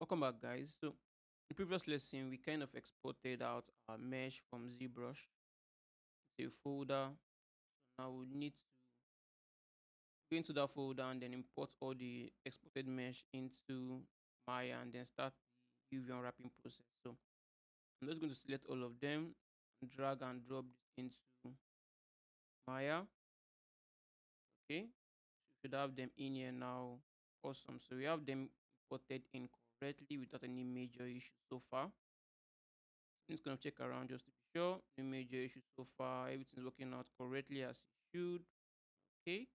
Welcome back, guys. So, in the previous lesson, we kind of exported out our mesh from ZBrush to a folder. So now we need to go into that folder and then import all the exported mesh into Maya and then start the UV unwrapping process. So I'm just going to select all of them and drag and drop this into Maya. Okay, so we should have them in here now. Awesome. So we have them imported in correctly without any major issues so far. I'm just gonna check around just to be sure. No major issues so far. Everything's working out correctly as it should. Okay.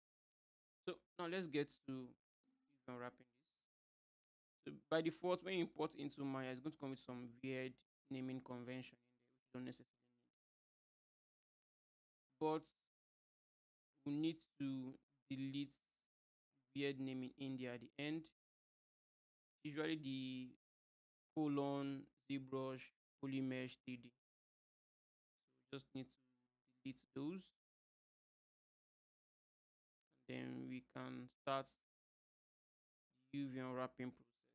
So now let's get to even wrapping this. So by default, when you import into Maya, it's going to come with some weird naming convention in there, which you don't necessarily need. But we need to delete weird naming in there at the end. Usually the colon, ZBrush, polymesh, 3D. So we just need to delete those. And then we can start the UV unwrapping process.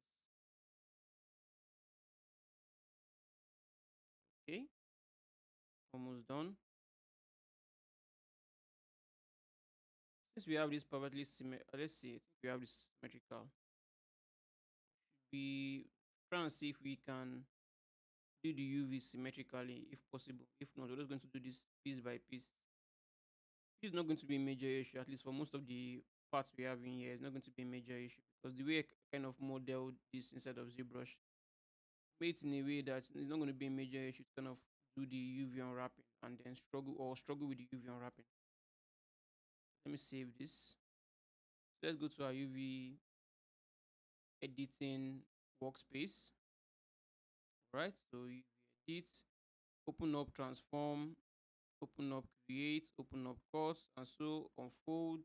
Okay, almost done. Since we have this perfectly let's see, I think we have this symmetrical. We try and see if we can do the UV symmetrically if possible. If not, we're just going to do this piece by piece. Which is not going to be a major issue, at least for most of the parts we have in here. It's not going to be a major issue because the way I kind of modeled this inside of ZBrush made it in a way that it's not going to be a major issue to kind of do the UV unwrapping and then struggle with the UV unwrapping. Let me save this. So let's go to our UV editing workspace. Right, so you edit, open up transform, open up create, open up course, and so unfold,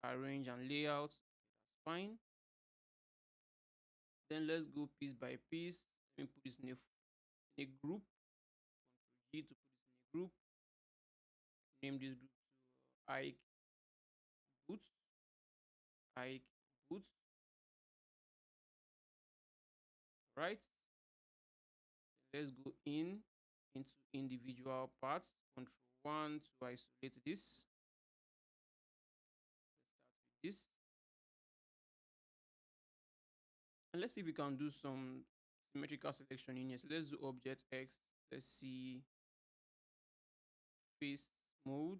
arrange, and layout. That's fine. Then let's go piece by piece. Let me put this in a group. Control G to put this in a group. Name this group to Ike Boots. Ike Boots. Right. Let's go into individual parts. Control 1 to isolate this. Let's start with this. And let's see if we can do some symmetrical selection in here. So let's do object X. Let's see face mode.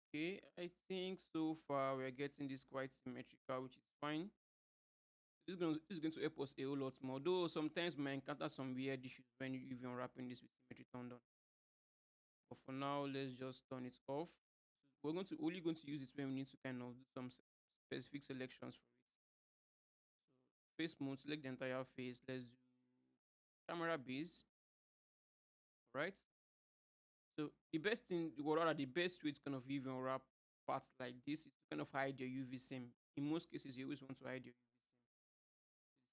Okay, I think so far we're getting this quite symmetrical, which is fine. This is going to help us a whole lot more. Though sometimes we might encounter some weird issues when you even wrapping this with symmetry turned on. But for now, let's just turn it off. So we're only going to use it when we need to kind of do some specific selections for it. So face mode, select the entire face. Let's do camera base. Right. So the best thing, or rather the best way to kind of even wrap parts like this is to kind of hide your UV sim. In most cases, you always want to hide your UV sim.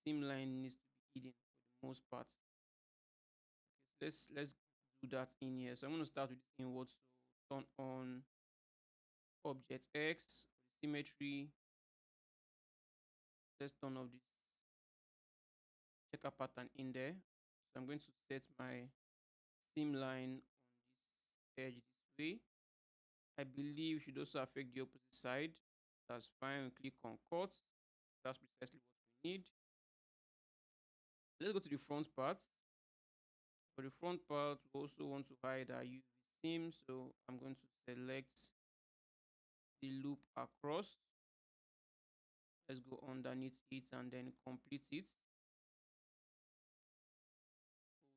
The sim line needs to be hidden for the most part. Okay, so let's do that in here. So I'm going to start with this inward. So turn on object X for the symmetry. Let's turn off this checker pattern in there. So I'm going to set my sim line on this edge this way. I believe we should also affect the opposite side. That's fine. We click on cut. That's precisely what we need. Let's go to the front part. For the front part, we also want to hide our UV sim. So I'm going to select the loop across. Let's go underneath it and then complete it.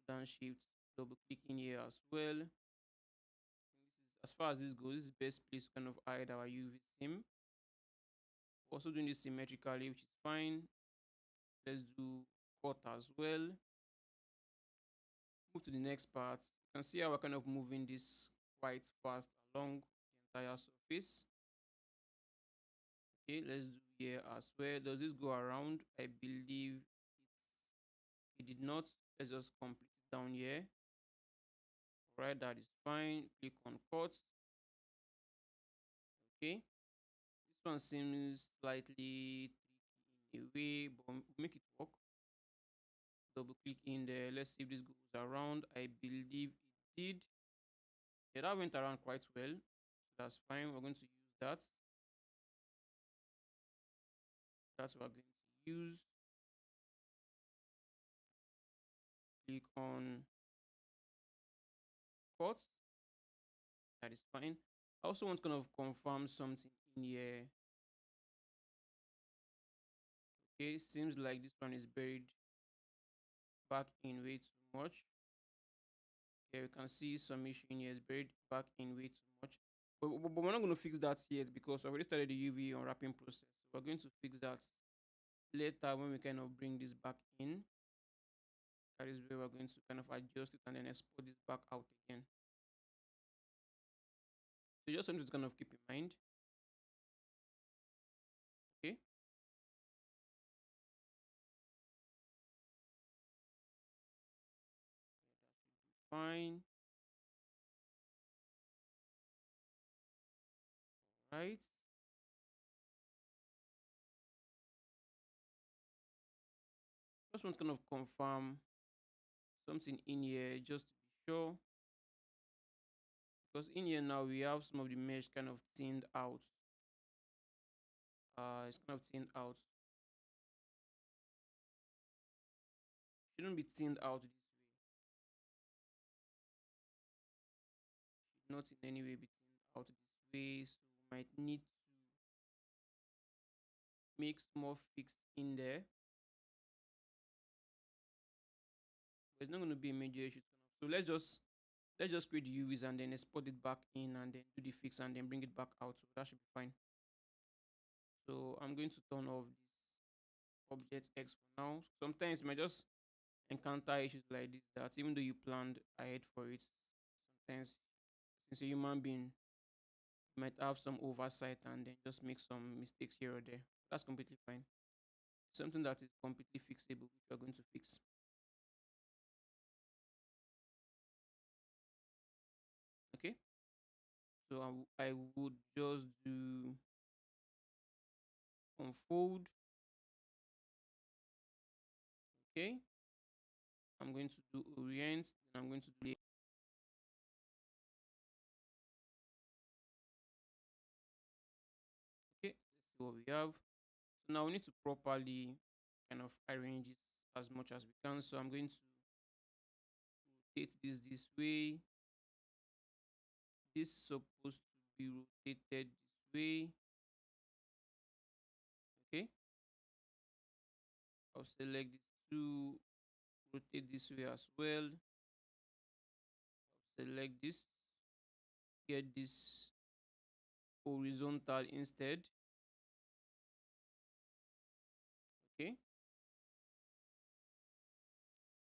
Hold down shift, double click in here as well. This is, as far as this goes, this is best place to kind of hide our UV sim. We're also doing this symmetrically, which is fine. Let's do cut as well. Move to the next part. You can see how we're kind of moving this quite fast along the entire surface. Okay, let's do here as well. Does this go around? I believe it did not. Let's just complete it down here. All right, that is fine. Click on cut. Okay, this one seems slightly tricky way, but make it work. Double click in there. Let's see if this goes around. I believe it did. Yeah, that went around quite well. So that's fine. We're going to use that. That's what we're going to use. Click on cuts. That is fine. I also want to kind of confirm something in here. Okay, seems like this one is buried back in way too much. Yeah, we can see some issue in here is buried back in way too much. But we're not going to fix that yet because I already started the UV unwrapping process. So we're going to fix that later when we kind of bring this back in. That is where we're going to kind of adjust it and then export this back out again. So just something to kind of keep in mind. Okay. Fine. Right. Just want to kind of confirm something in here just to be sure. Because in here now we have some of the mesh kind of thinned out. It's kind of thinned out. Shouldn't be thinned out this way. Should not in any way be thinned out this way. So we might need to make small fix in there. But it's not going to be a major issue. So let's just create the UVs and then export it back in and then do the fix and then bring it back out. So that should be fine. So I'm going to turn off this object X for now. Sometimes you might just encounter issues like this that even though you planned ahead for it, sometimes since you're a human being, you might have some oversight and then just make some mistakes here or there. That's completely fine. Something that is completely fixable, which we're going to fix. Okay. So I would just do unfold. Okay. I'm going to do orient. Then I'm going to do. Okay. Let's see what we have. So now we need to properly kind of arrange it as much as we can. So I'm going to rotate this way. This is supposed to be rotated this way. Okay. I'll select this to rotate this way as well. I'll select this, get this horizontal instead. Okay.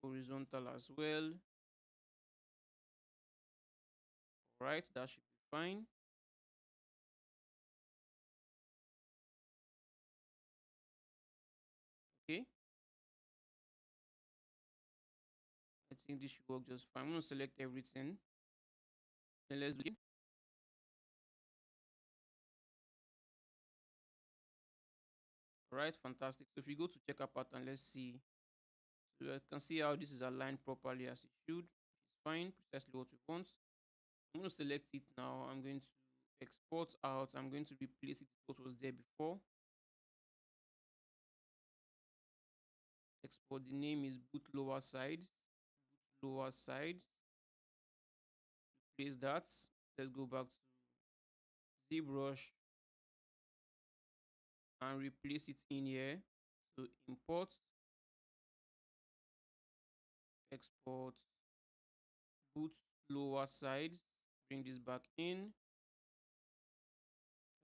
Horizontal as well. All right, that should be fine. Okay. I think this should work just fine. I'm going to select everything. Then let's do it. All right, fantastic. So if you go to checker pattern, let's see. So I can see how this is aligned properly as it should, which is fine, precisely what we want. I'm going to select it now. I'm going to export out. I'm going to replace it with what was there before. Export. The name is boot lower sides. Boot lower sides. Replace that. Let's go back to ZBrush and replace it in here. So import, export, boot lower sides. Bring this back in.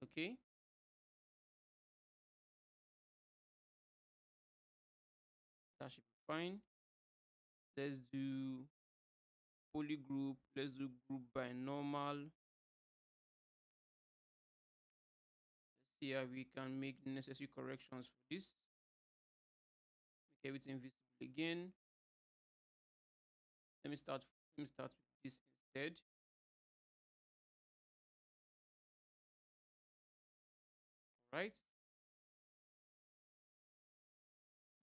Okay. That should be fine. Let's do polygroup. Let's do group by normal. Let's see how we can make the necessary corrections for this. Make everything visible again. Let me start. Let me start with this instead. Right.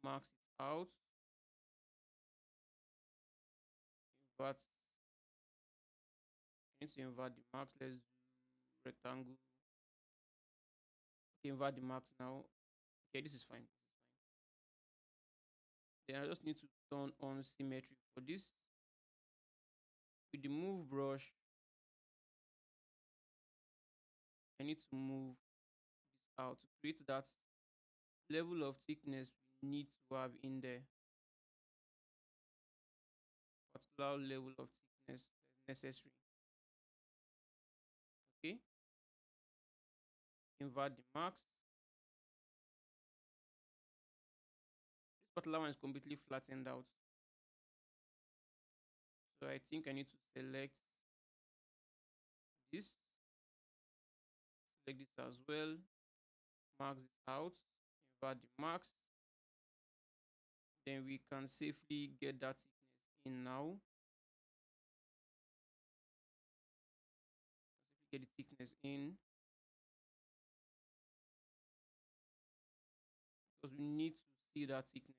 marks it out, invert, I need to invert the marks. Let's do rectangle. Okay, invert the marks now. Okay, this is fine. This is fine. Then I just need to turn on symmetry for this. With the move brush, I need to move this out to create that level of thickness we need to have in there. Particular level of thickness that is necessary. Okay, invert the marks. This particular one is completely flattened out. So I think I need to select this, select this as well, mark this out, invert the marks. Then we can safely get that thickness in now. Safely get the thickness in because we need to see that thickness.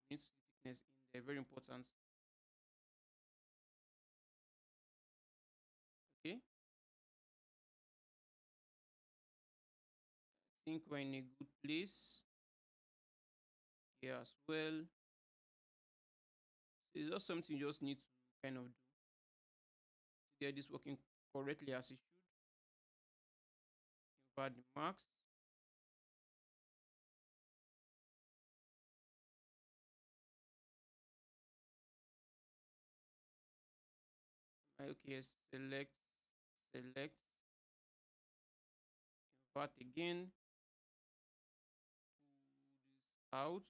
Please, we need to see the thickness in there. Very important. Okay. I think we're in a good place here as well. So it's just something you just need to kind of do to get this working correctly as it should. Invert the marks. Okay, select, invert again, pull this out.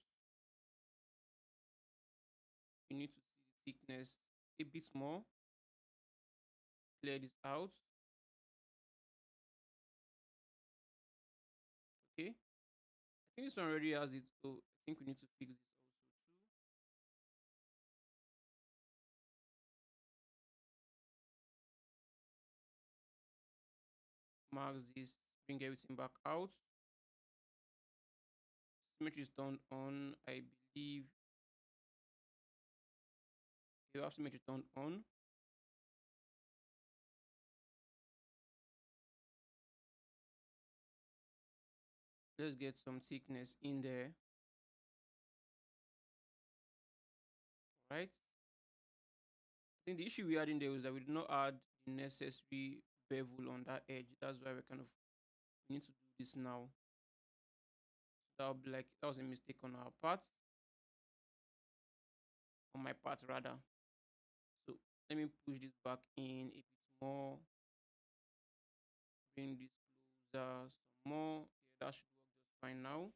You need to see the thickness a bit more. Clear this out. Okay. I think this one already has it. So I think we need to fix this also too. Mark this, bring everything back out. Symmetry is turned on. I believe you have symmetry turned on. Let's get some thickness in there. Right. I think the issue we had in there was that we did not add the necessary bevel on that edge. That's why we kind of need to do this now. So that would be like that was a mistake on our part. On my part rather. So let me push this back in a bit more. Bring this closer some more. Yeah, that should work just fine now.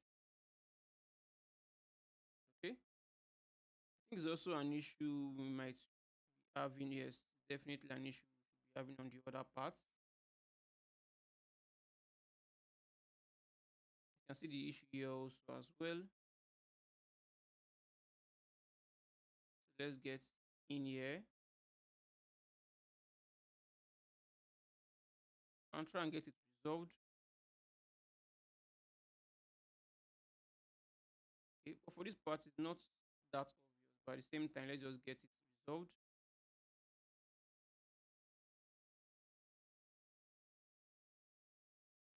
Okay. I think it's also an issue we might be having. Yes, definitely an issue we should be having on the other parts. You can see the issue here also as well. So let's get in here and try and get it resolved. Okay, but for this part, it's not that obvious, but at the same time, let's just get it resolved.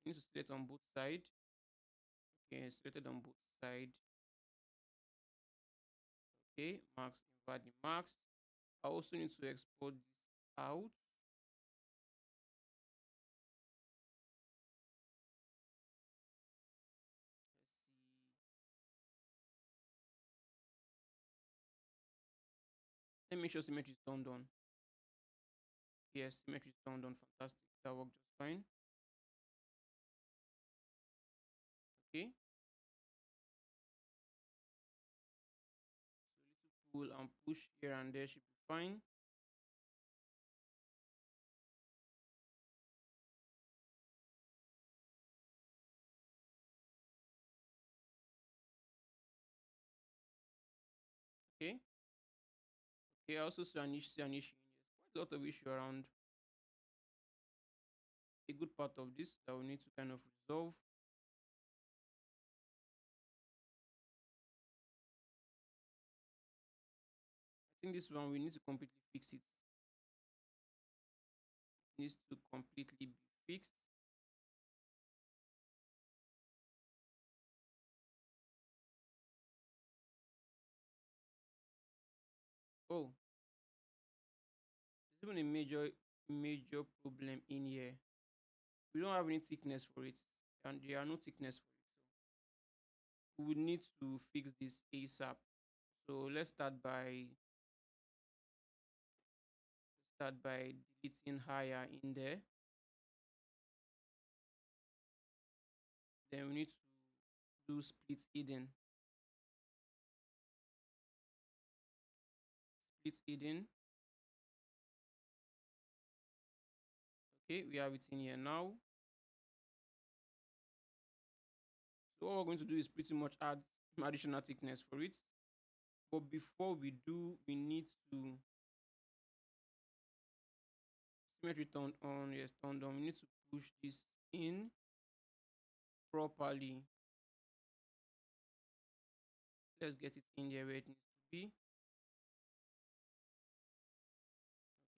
You need to select on both sides. Okay, selected on both sides. Okay, marks, invert the marks. I also need to export this out. Let's see. Let me show symmetry is turned on. Yes, symmetry is turned on. Fantastic. That worked just fine. Okay. So little pull and push here and there should be fine. Okay. Okay, I also see an issue, in yes, quite a lot of issue around a good part of this that we need to kind of resolve. think this one we need to completely fix it. It needs to completely be fixed. Oh, there's even a major problem in here. We don't have any thickness for it, and there are no thickness for it. So we would need to fix this ASAP. So let's start by deleting higher in there. Then we need to do split hidden. Split hidden. Okay, we have it in here now. So what we're going to do is pretty much add some additional thickness for it. But before we do, we need to symmetry turned on, yes, turned on. We need to push this in properly. Let's get it in there where it needs to be.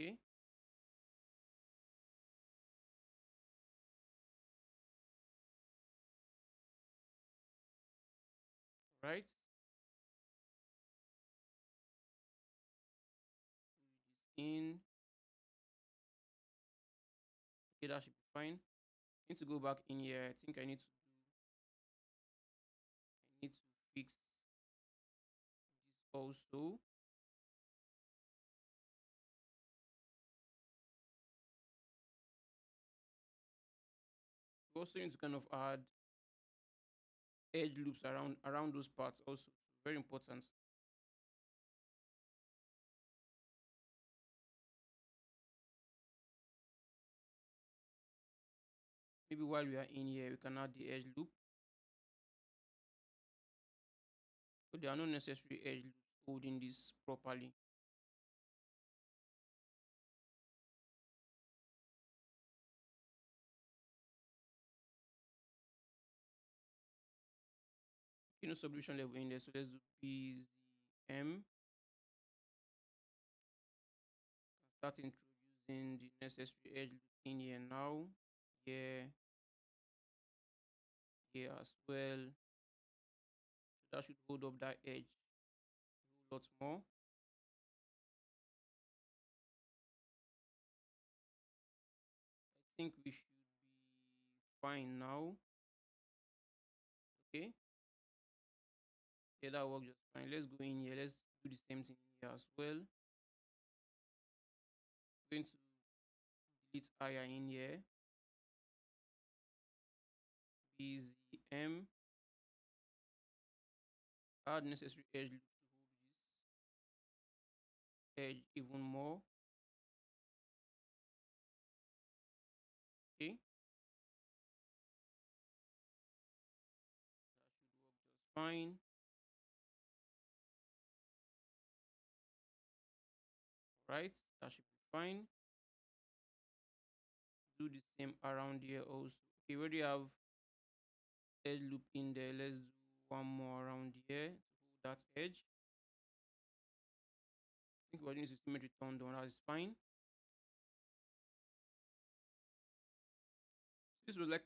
Okay, right. In. Okay, that should be fine. Need to go back in here. I think I need to fix this also. We also need to kind of add edge loops around those parts also. Very important. Maybe while we are in here, we can add the edge loop. But there are no necessary edge loops holding this properly. Subdivision level in there. So let's do BZM. Start introducing the necessary edge loop in here now. Yeah, here as well. So that should hold up that edge a whole lot more. I think we should be fine now. Okay. Yeah, that works just fine. Let's go in here. Let's do the same thing here as well. Going to delete higher in here. BZM. Add necessary edge loop to hold this edge even more. Okay. That should work just fine. Right. That should be fine. Do the same around here also. Okay, we already have edge loop in there. Let's do one more around here to hold that edge. I think we're doing symmetry turned on. That's fine. This was like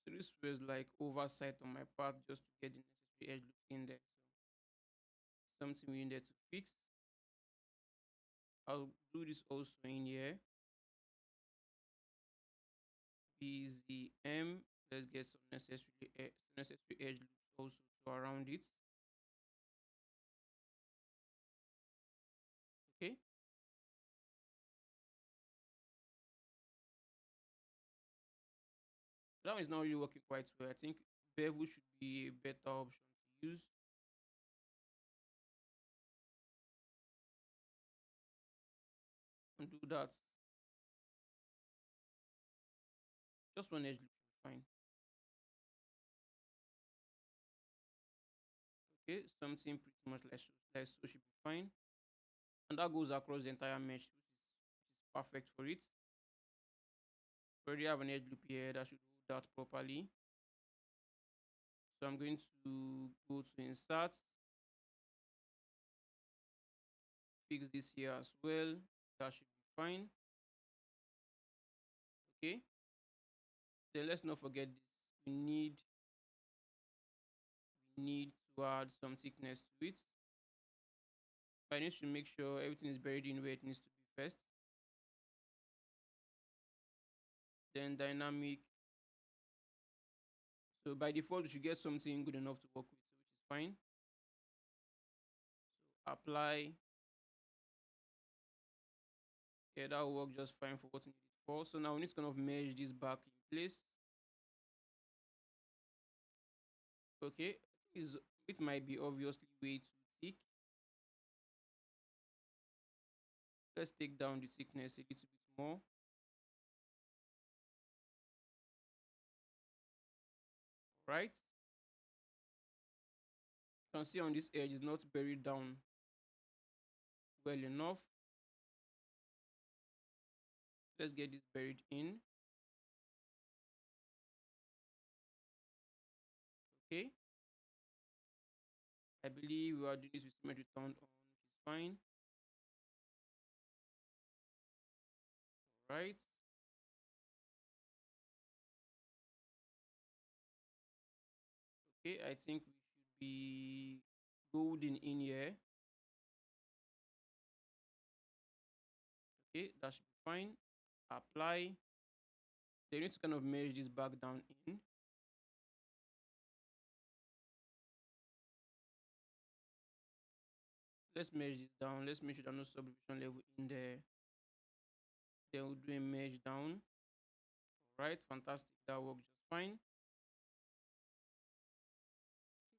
this was like oversight on my part just to get the necessary edge loop in there. So something we needed to fix. I'll do this also in here. BZM. Let's get some necessary edge loops also to around it. Okay. That one is not really working quite well. I think bevel should be a better option to use. And do that. Just one edge loop should be fine. Okay, something pretty much like so should be fine. And that goes across the entire mesh, which is perfect for it. We already have an edge loop here that should hold that properly. So I'm going to go to insert, fix this here as well. That should be fine. Okay. Then let's not forget this. We need to add some thickness to it. But I need to make sure everything is buried in where it needs to be first. Then dynamic. So by default, you should get something good enough to work with, so which is fine. So apply. Yeah, that will work just fine for what we need it for. So now we need to kind of merge this back in place. Okay, is it might be obviously way too thick. Let's take down the thickness a little bit more. Right? You can see on this edge is not buried down well enough. Let's get this buried in. Okay. I believe we are doing this with symmetry turned on, which is fine. Right. Okay, I think we should be golden in here. Okay, that should be fine. Apply. Then you need to kind of merge this back down in. Let's merge this down. Let's make sure there's no subdivision level in there. Then we'll do a merge down. Right, fantastic. That works just fine.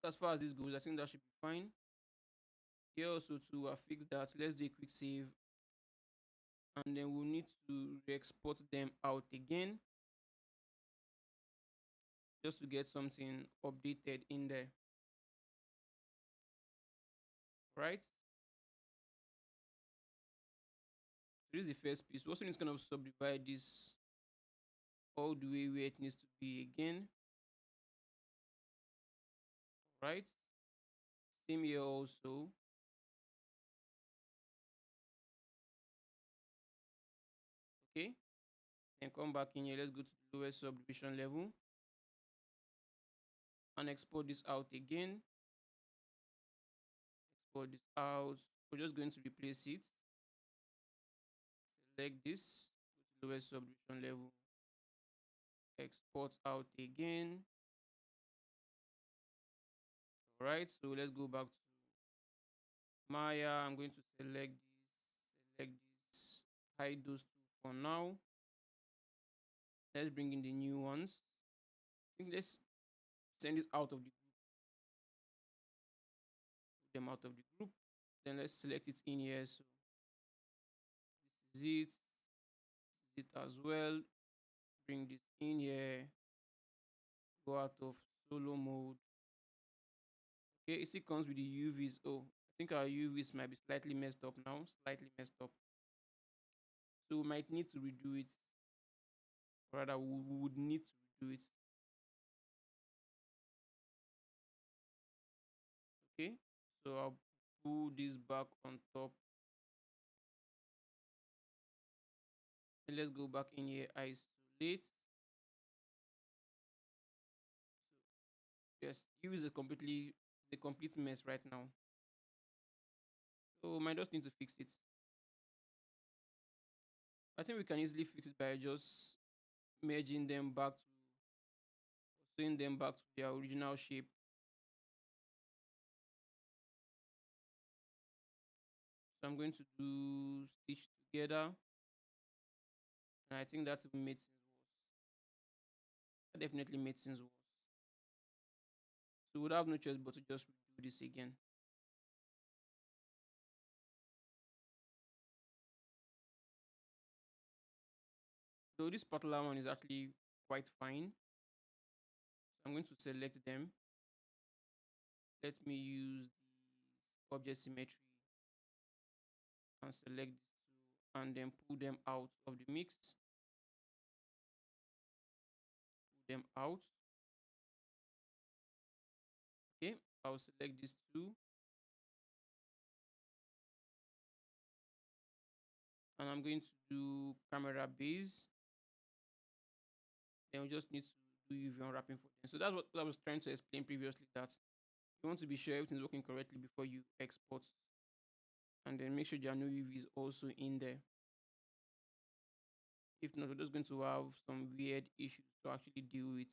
As far as this goes, I think that should be fine. Here also to fix that, let's do a quick save, and then we'll need to re-export them out again just to get something updated in there. Right? So this is the first piece. We also need to kind of subdivide this all the way where it needs to be again. Right? Same here also. Okay. Then come back in here. Let's go to the lowest subdivision level and export this out again. Export this out. We're just going to replace it. Select this. Go to lowest subdivision level. Export out again. All right, so let's go back to Maya. I'm going to select this, hide those two for now. Let's bring in the new ones. I think let's send this out of the group. Put them out of the group. Then let's select it in here. So this is it. This is it as well. Bring this in here. Go out of solo mode. Okay, it still comes with the UVs. Oh, I think our UVs might be slightly messed up now. Slightly messed up. So we might need to redo it. Rather, we would need to redo it. Okay, so I'll pull this back on top, and let's go back in here, isolate. Yes, you is a complete mess right now, so we might just need to fix it. I think we can easily fix it by just merging them back to, sewing them back to their original shape. So I'm going to do stitch together, and I think that made things worse. That definitely made things worse. So we would have no choice but to just redo this again. So this particular one is actually quite fine. So I'm going to select them. Let me use the object symmetry and select these two, and then pull them out of the mix. Pull them out. Okay, I'll select these two. and I'm going to do camera base. Then we just need to do UV unwrapping for them. So that's what I was trying to explain previously, that you want to be sure everything's working correctly before you export, and then make sure there are no UVs also in there. If not, we're just going to have some weird issues to actually deal with.